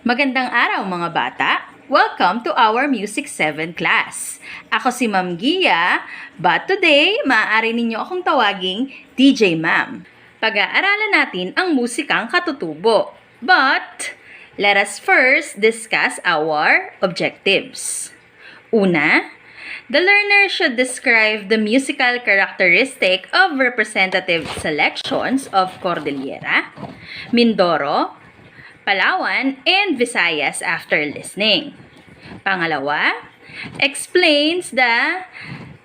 Magandang araw mga bata! Welcome to our Music 7 class. Ako si Ma'am Gia, but today, maaari ninyo akong tawaging DJ Ma'am. Pag-aaralan natin ang musikang katutubo. But, let us first discuss our objectives. Una, the learner should describe the musical characteristic of representative selections of Cordillera, Mindoro, Palawan, and Visayas after listening. Pangalawa, explains the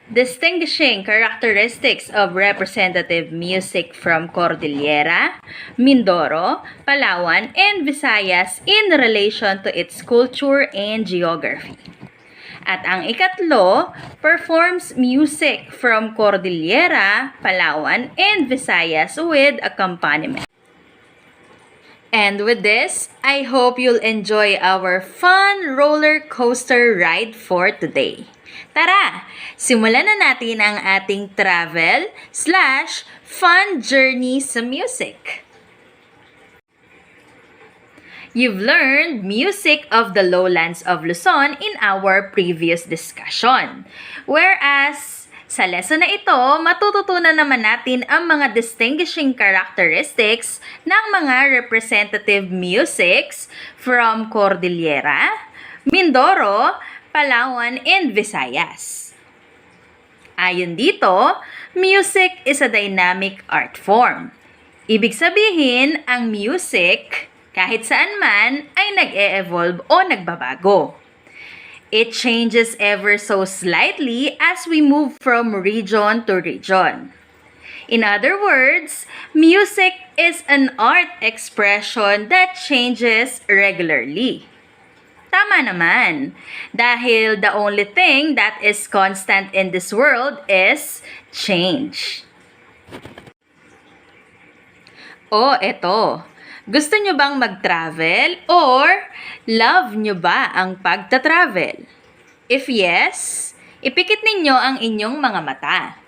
distinguishing characteristics of representative music from Cordillera, Mindoro, Palawan, and Visayas in relation to its culture and geography. At ang ikatlo, performs music from Cordillera, Palawan, and Visayas with accompaniment. And with this, I hope you'll enjoy our fun roller coaster ride for today. Tara, simulan na natin ang ating travel/fun journey sa music. You've learned music of the lowlands of Luzon in our previous discussion. Whereas, sa lesson na ito, matututunan naman natin ang mga distinguishing characteristics ng mga representative musics from Cordillera, Mindoro, Palawan, and Visayas. Ayon dito, music is a dynamic art form. Ibig sabihin, ang music, kahit saan man, ay nag-e-evolve o nagbabago. It changes ever so slightly as we move from region to region. In other words, music is an art expression that changes regularly. Tama naman, dahil the only thing that is constant in this world is change. Oh, eto. Gusto nyo bang mag-travel or love nyo ba ang pagta-travel? If yes, ipikit ninyo ang inyong mga mata.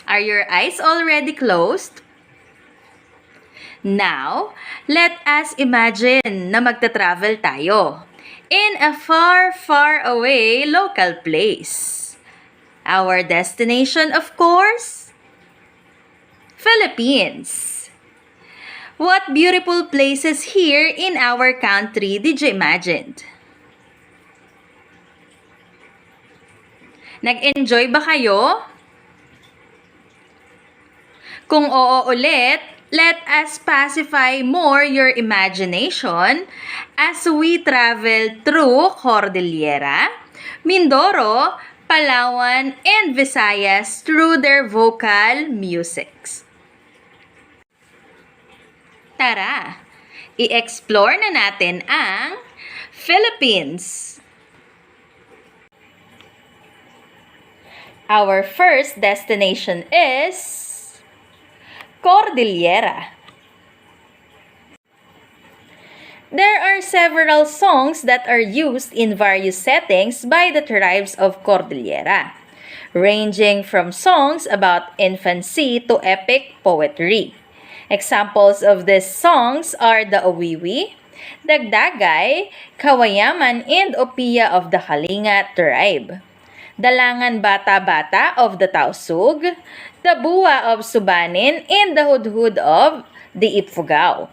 Are your eyes already closed? Now, let us imagine na magta-travel tayo in a far, far away local place. Our destination, of course, Philippines. What beautiful places here in our country did you imagine? Nag-enjoy ba kayo? Kung oo ulit, let us pacify more your imagination as we travel through Cordillera, Mindoro, Palawan, and Visayas through their vocal musics. Tara, i-explore na natin ang Philippines. Our first destination is Cordillera. There are several songs that are used in various settings by the tribes of Cordillera, ranging from songs about infancy to epic poetry. Examples of these songs are the Owiwi, Dagdagay, Kawayaman, and Opiya of the Kalinga tribe, Dalangan Bata-Bata of the Tausug, the Buwa of Subanin, and the Hudhud of the Ifugao.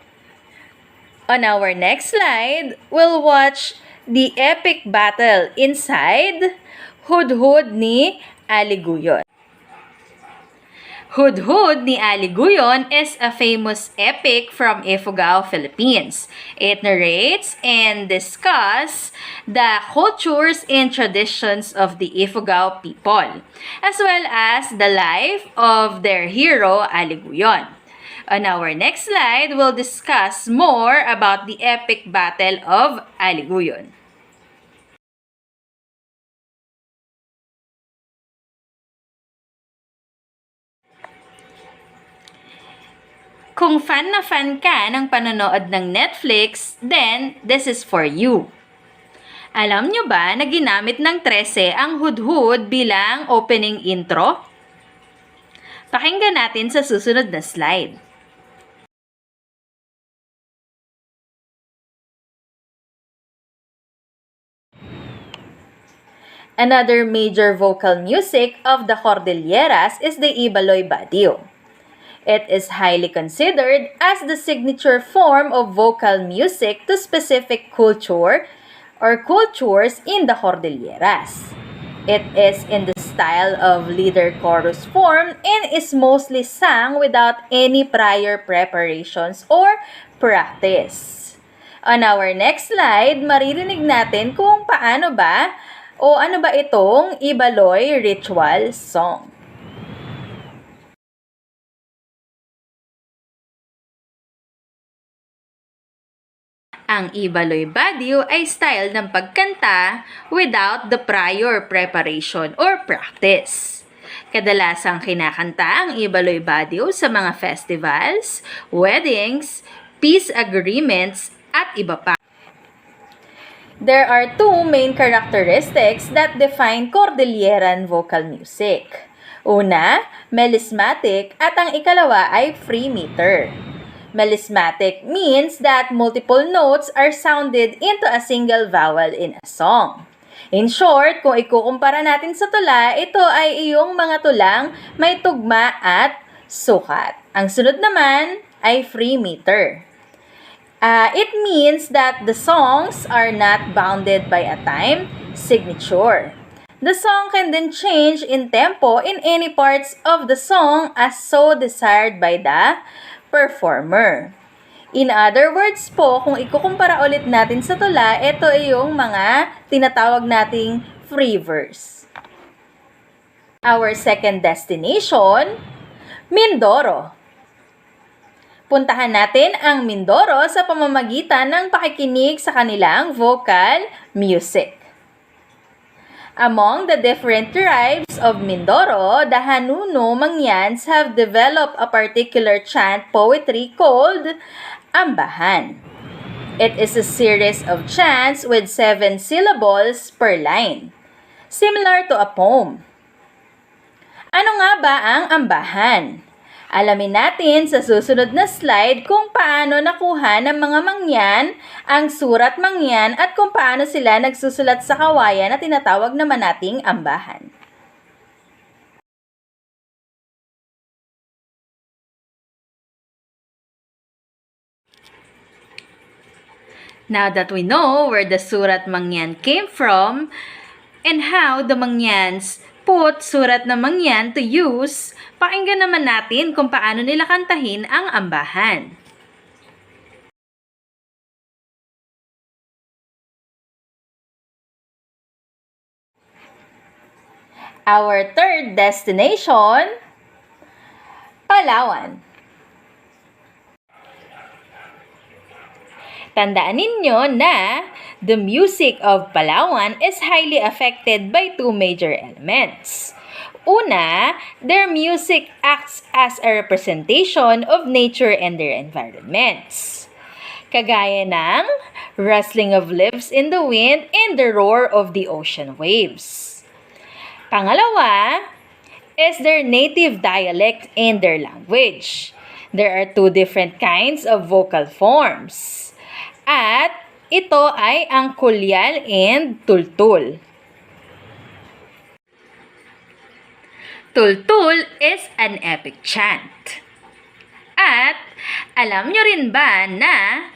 On our next slide, we'll watch the epic battle inside Hudhud ni Aliguyon. Hudhud ni Aliguyon is a famous epic from Ifugao, Philippines. It narrates and discusses the cultures and traditions of the Ifugao people, as well as the life of their hero, Aliguyon. On our next slide, we'll discuss more about the epic battle of Aliguyon. Kung fan na fan ka ng panonood ng Netflix, then this is for you. Alam nyo ba na ginamit ng 13 ang hudhud bilang opening intro? Pakinggan natin sa susunod na slide. Another major vocal music of the Cordilleras is the Ibaloy-Badiu. It is highly considered as the signature form of vocal music to specific culture or cultures in the Cordilleras. It is in the style of leader-chorus form and is mostly sung without any prior preparations or practice. On our next slide, maririnig natin kung paano ba o ano ba itong Ibaloy ritual song. Ang Ibaloy-Badiu ay style ng pagkanta without the prior preparation or practice. Kadalasang kinakanta ang Ibaloy-Badiu sa mga festivals, weddings, peace agreements, at iba pa. There are two main characteristics that define Cordilleran vocal music. Una, melismatic at ang ikalawa ay free meter. Melismatic means that multiple notes are sounded into a single vowel in a song. In short, kung ikukumpara natin sa tula, ito ay iyong mga tulang may tugma at sukat. Ang sunod naman ay free meter. It means that the songs are not bounded by a time signature. The song can then change in tempo in any parts of the song as so desired by the performer. In other words po, kung ikukumpara ulit natin sa tula, ito ay yung mga tinatawag nating free verse. Our second destination, Mindoro. Puntahan natin ang Mindoro sa pamamagitan ng pakikinig sa kanilang vocal music. Among the different tribes of Mindoro, the Hanuno Mangyans have developed a particular chant poetry called Ambahan. It is a series of chants with 7 syllables per line, similar to a poem. Ano nga ba ang ambahan? Alamin natin sa susunod na slide kung paano nakuha ng mga Mangyan ang surat Mangyan at kung paano sila nagsusulat sa kawayan na tinatawag naman nating ambahan. Now that we know where the surat Mangyan came from and how the Mangyans put surat na Mangyan to use, pakinggan naman natin kung paano nila kantahin ang ambahan. Our third destination, Palawan. Tandaan ninyo na the music of Palawan is highly affected by two major elements. Una, their music acts as a representation of nature and their environments. Kagaya ng rustling of leaves in the wind and the roar of the ocean waves. Pangalawa is their native dialect and their language. There are two different kinds of vocal forms. At ito ay ang kulyal and tultul. Tultul is an epic chant. At alam nyo rin ba na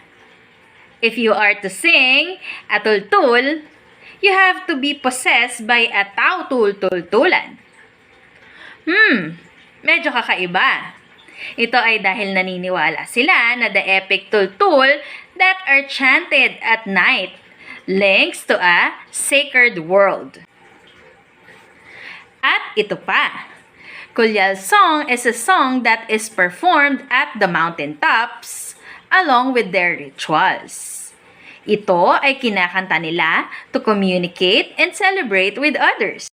if you are to sing a tultul, you have to be possessed by a tau-tul-tul-tulan. Medyo kakaiba. Ito ay dahil naniniwala sila na the epic tultul that are chanted at night links to a sacred world. At ito pa, Kulyal song is a song that is performed at the mountaintops along with their rituals. Ito ay kinakanta nila to communicate and celebrate with others.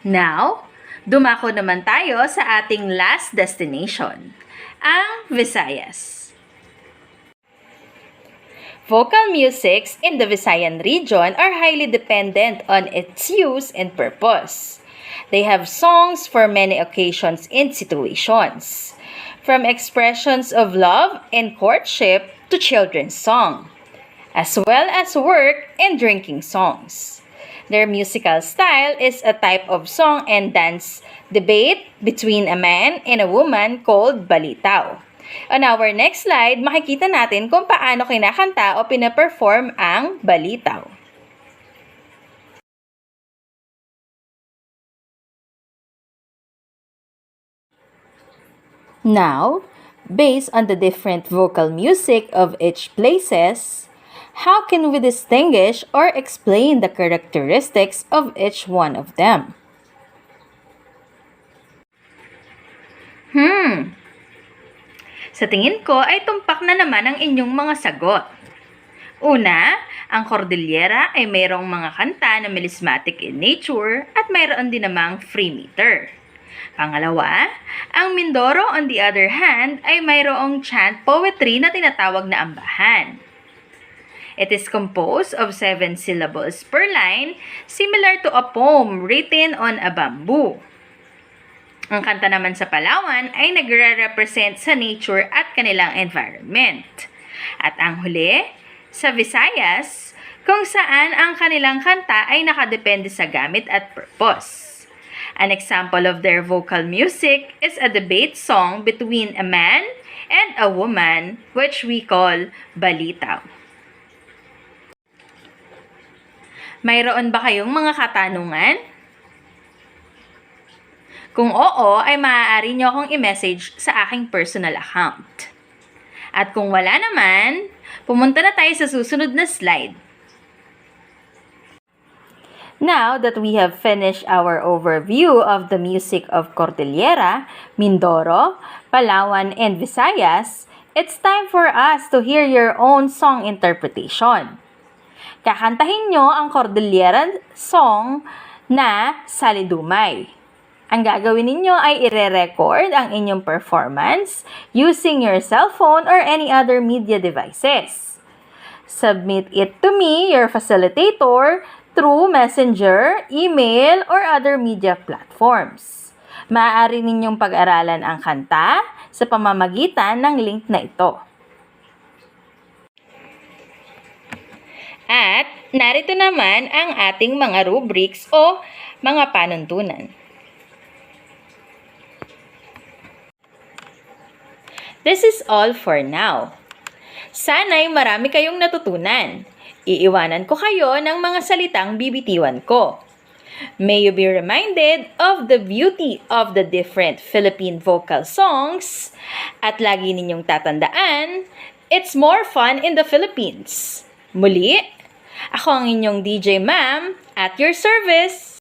Now, dumako naman tayo sa ating last destination, ang Visayas. Vocal musics in the Visayan region are highly dependent on its use and purpose. They have songs for many occasions and situations, from expressions of love and courtship to children's song, as well as work and drinking songs. Their musical style is a type of song and dance debate between a man and a woman called balitaw. On our next slide, makikita natin kung paano kinakanta o pinaperform ang balitaw. Now, based on the different vocal music of each places, how can we distinguish or explain the characteristics of each one of them? Sa tingin ko ay tumpak na naman ang inyong mga sagot. Una, ang Cordillera ay mayroong mga kanta na melismatic in nature at mayroon din namang free meter. Pangalawa, ang Mindoro on the other hand ay mayroong chant poetry na tinatawag na ambahan. It is composed of 7 syllables per line, similar to a poem written on a bamboo. Ang kanta naman sa Palawan ay nagre-represent sa nature at kanilang environment. At ang huli, sa Visayas, kung saan ang kanilang kanta ay nakadepende sa gamit at purpose. An example of their vocal music is a debate song between a man and a woman, which we call balitaw. Mayroon ba kayong mga katanungan? Kung oo, ay maaari nyo akong i-message sa aking personal account. At kung wala naman, pumunta na tayo sa susunod na slide. Now that we have finished our overview of the music of Cordillera, Mindoro, Palawan, and Visayas, it's time for us to hear your own song interpretation. Kakantahin nyo ang Cordillera song na Salidumay. Ang gagawin ninyo ay ire-record ang inyong performance using your cellphone or any other media devices. Submit it to me, your facilitator, through Messenger, email, or other media platforms. Maaari ninyong pag-aralan ang kanta sa pamamagitan ng link na ito. At narito naman ang ating mga rubrics o mga panuntunan. This is all for now. Sana'y marami kayong natutunan. Iiwanan ko kayo ng mga salitang bibitiwan ko. May you be reminded of the beauty of the different Philippine vocal songs at lagi ninyong tatandaan, it's more fun in the Philippines. Muli, ako ang inyong DJ Ma'am at your service.